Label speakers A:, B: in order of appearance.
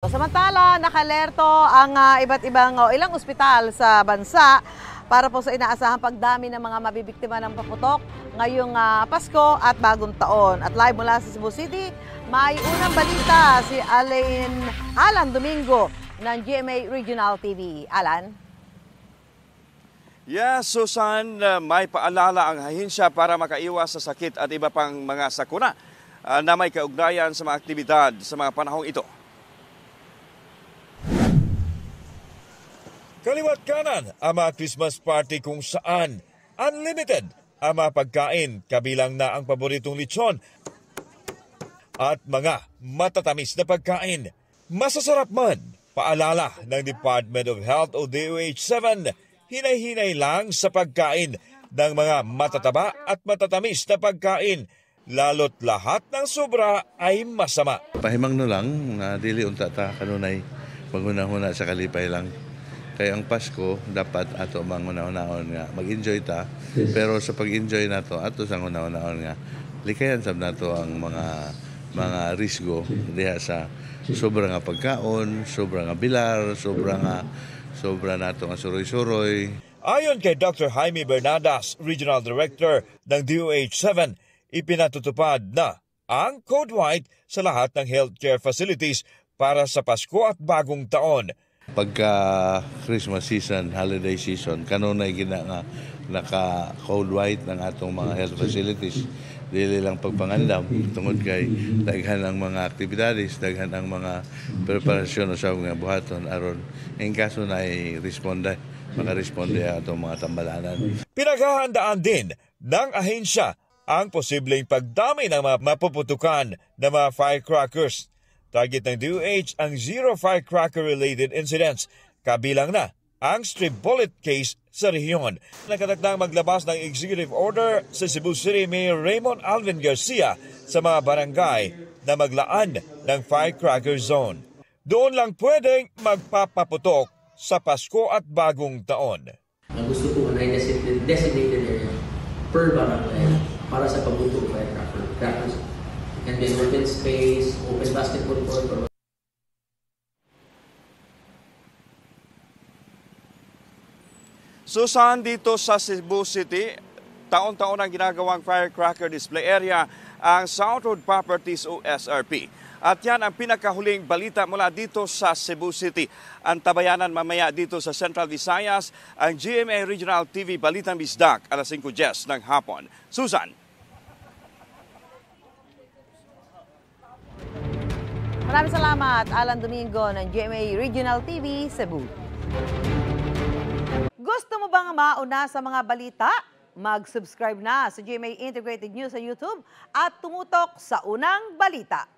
A: Samantala, nakalerto ang iba't ibang ilang ospital sa bansa para po sa inaasahang pagdami ng mga mabibiktima ng paputok ngayong Pasko at Bagong Taon. At live mula sa Cebu City, may unang balita si Alan Domingo ng GMA Regional TV. Alan?
B: Yes, Susan, may paalala ang ahensya para makaiwas sa sakit at iba pang mga sakuna na may kaugnayan sa mga aktibidad sa mga panahong ito. Kaliwat kanan ang mga Christmas party kung saan unlimited ang mga pagkain, kabilang na ang paboritong lechon at mga matatamis na pagkain. Masasarap man, paalala ng Department of Health o DOH-7, hinay-hinay lang sa pagkain ng mga matataba at matatamis na pagkain, lalo't lahat ng sobra ay masama.
C: Pahimang no lang na dili unta ta kanunay maghuna-huna sa kalipay lang. Kaya ang Pasko, dapat ato manghuna-hunahon nga mag-enjoy ta. Pero sa pag-enjoy nato, ato sa hunahunahon nga likayan sab nato ang mga risgo diha sa sobra nga pagkaon, sobra nga bilar, sobra nato nga suroy-suroy.
B: Ayon kay Dr. Jaime Bernadas, Regional Director ng DOH-7, ipinatutupad na ang Code White sa lahat ng healthcare facilities para sa Pasko at Bagong Taon.
C: Pagka Christmas season, holiday season, kanunay gina nga naka-code white ng atong mga health facilities. Dili lang pagpangandam, tungod kay daghan ang mga aktibidades, daghan ang mga preparasyon sa mga buhaton aron in kaso na i-responde, makaresponde atong mga tambalanan.
B: Pinaghahandaan din ng ahensya ang posibleng pagdami ng mga mapuputukan na mga firecrackers. Target ng DOH ang zero firecracker-related incidents, kabilang na ang strip bullet case sa rehiyon. Nakatakdang maglabas ng executive order sa Cebu City Mayor Raymond Alvin Garcia sa mga barangay na maglaan ng firecracker zone. Doon lang pwedeng magpapaputok sa Pasko at Bagong Taon.
D: Gusto ko na designated area per barangay para sa pagbuto ng firecrackers. And then open space, open basketball court.
B: Susan, dito sa Cebu City, taon-taon ang ginagawang firecracker display area ang South Road Properties o SRP. At yan ang pinakahuling balita mula dito sa Cebu City. Ang tabayanan mamaya dito sa Central Visayas, ang GMA Regional TV Balitang Bisdak, alas 5:10 ng hapon. Susan.
A: Maraming salamat, Alan Domingo ng GMA Regional TV, Cebu. Gusto mo bang mauna sa mga balita? Mag-subscribe na sa GMA Integrated News sa YouTube at tumutok sa unang balita.